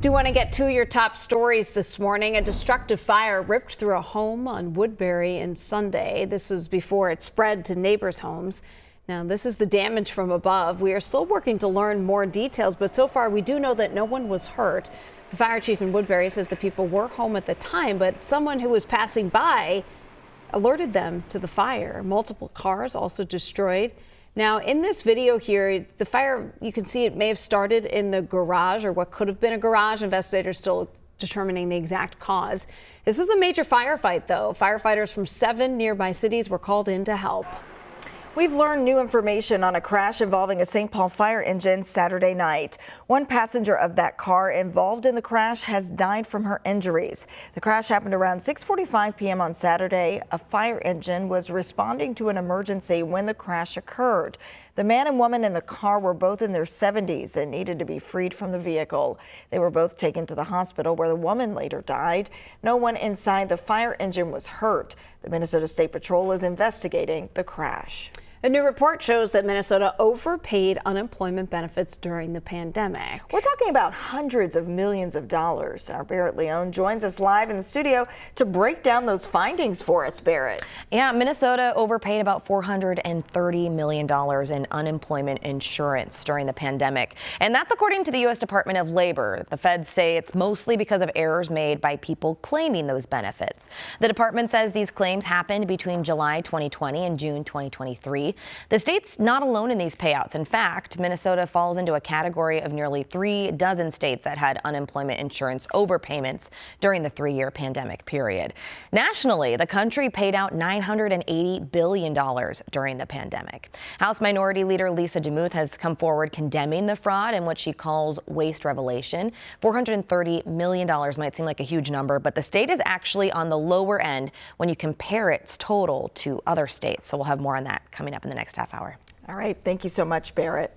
Do want to get to your top stories this morning. A destructive fire ripped through a home on Woodbury in Sunday. This was before it spread to neighbors' homes. Now, this is the damage from above. We are still working to learn more details, but so far we do know that no one was hurt. The fire chief in Woodbury says the people were home at the time, but someone who was passing by alerted them to the fire. Multiple cars also destroyed. Now, in this video here, the fire, you can see it may have started in the garage or what could have been a garage. Investigators still determining the exact cause. This was a major firefight, though. Firefighters from 7 nearby cities were called in to help. We've learned new information on a crash involving a St. Paul fire engine Saturday night. One passenger of that car involved in the crash has died from her injuries. The crash happened around 6:45 p.m. on Saturday. A fire engine was responding to an emergency when the crash occurred. The man and woman in the car were both in their 70s and needed to be freed from the vehicle. They were both taken to the hospital where the woman later died. No one inside the fire engine was hurt. The Minnesota State Patrol is investigating the crash. A new report shows that Minnesota overpaid unemployment benefits during the pandemic. We're talking about hundreds of millions of dollars. Our Barrett Leone joins us live in the studio to break down those findings for us, Barrett. Yeah, Minnesota overpaid about $430 million in unemployment insurance during the pandemic. And that's according to the U.S. Department of Labor. The feds say it's mostly because of errors made by people claiming those benefits. The department says these claims happened between July 2020 and June 2023. The state's not alone in these payouts. In fact, Minnesota falls into a category of nearly 3 dozen states that had unemployment insurance overpayments during the 3-year pandemic period. Nationally, the country paid out $980 billion during the pandemic. House Minority Leader Lisa DeMuth has come forward condemning the fraud and what she calls waste revelation. $430 million might seem like a huge number, but the state is actually on the lower end when you compare its total to other states. So we'll have more on that coming up in the next half hour. All right. Thank you so much, Barrett.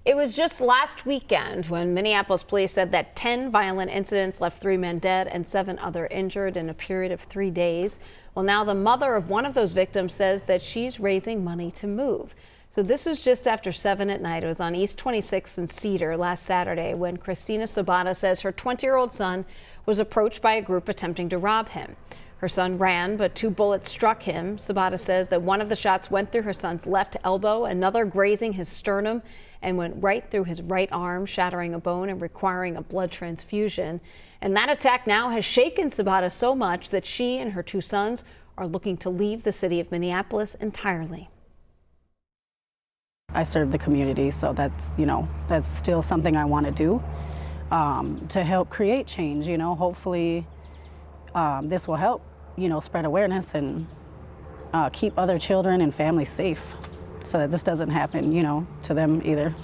It was just last weekend when Minneapolis police said that 10 violent incidents left 3 men dead and 7 other injured in a period of 3 days. Well, now the mother of one of those victims says that she's raising money to move. So this was just after 7 at night. It was on East 26th and Cedar last Saturday when Christina Sabata says her 20-year-old son was approached by a group attempting to rob him. Her son ran, but 2 bullets struck him. Sabata says that one of the shots went through her son's left elbow, another grazing his sternum, and went right through his right arm, shattering a bone and requiring a blood transfusion. And that attack now has shaken Sabata so much that she and her 2 sons are looking to leave the city of Minneapolis entirely. I serve the community, so that's still something I want to do to help create change. Hopefully this will help, spread awareness and keep other children and families safe so that this doesn't happen, to them either.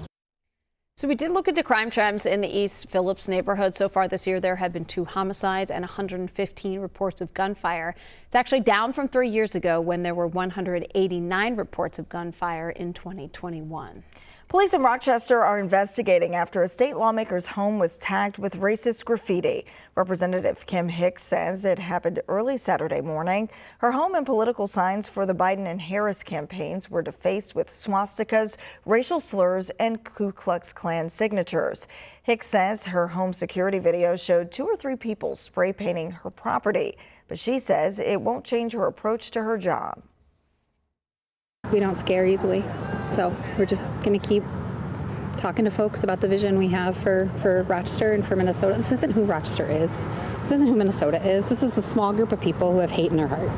So we did look into crime trends in the East Phillips neighborhood. So far this year, there have been 2 homicides and 115 reports of gunfire. It's actually down from 3 years ago when there were 189 reports of gunfire in 2021. Police in Rochester are investigating after a state lawmaker's home was tagged with racist graffiti. Representative Kim Hicks says it happened early Saturday morning. Her home and political signs for the Biden and Harris campaigns were defaced with swastikas, racial slurs, and Ku Klux Klan signatures. Hicks says her home security video showed 2 or 3 people spray painting her property, but she says it won't change her approach to her job. We don't scare easily, so we're just going to keep talking to folks about the vision we have for Rochester and for Minnesota. This isn't who Rochester is. This isn't who Minnesota is. This is a small group of people who have hate in their heart.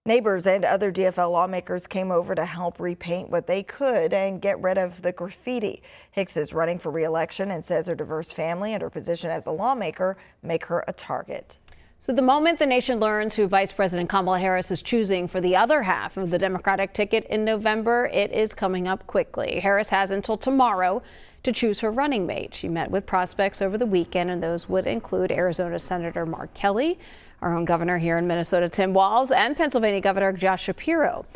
Neighbors and other DFL lawmakers came over to help repaint what they could and get rid of the graffiti. Hicks is running for re-election and says her diverse family and her position as a lawmaker make her a target. So the moment the nation learns who Vice President Kamala Harris is choosing for the other half of the Democratic ticket in November, it is coming up quickly. Harris has until tomorrow to choose her running mate. She met with prospects over the weekend, and those would include Arizona Senator Mark Kelly, our own governor here in Minnesota, Tim Walz, and Pennsylvania Governor Josh Shapiro.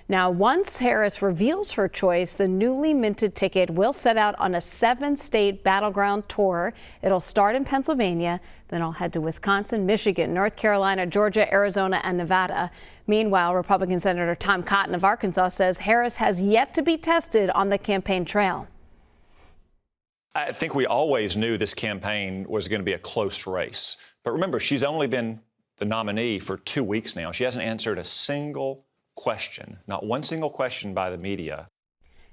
Now, once Harris reveals her choice, the newly minted ticket will set out on a 7-state battleground tour. It'll start in Pennsylvania, then I'll head to Wisconsin, Michigan, North Carolina, Georgia, Arizona, and Nevada. Meanwhile, Republican Senator Tom Cotton of Arkansas says Harris has yet to be tested on the campaign trail. I think we always knew this campaign was going to be a close race. But remember, she's only been the nominee for 2 weeks now. She hasn't answered a single question, not one single question by the media.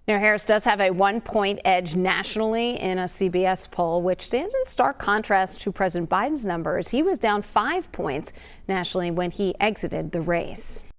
Now, Harris does have a 1-point edge nationally in a CBS poll, which stands in stark contrast to President Biden's numbers. He was down 5 points nationally when he exited the race.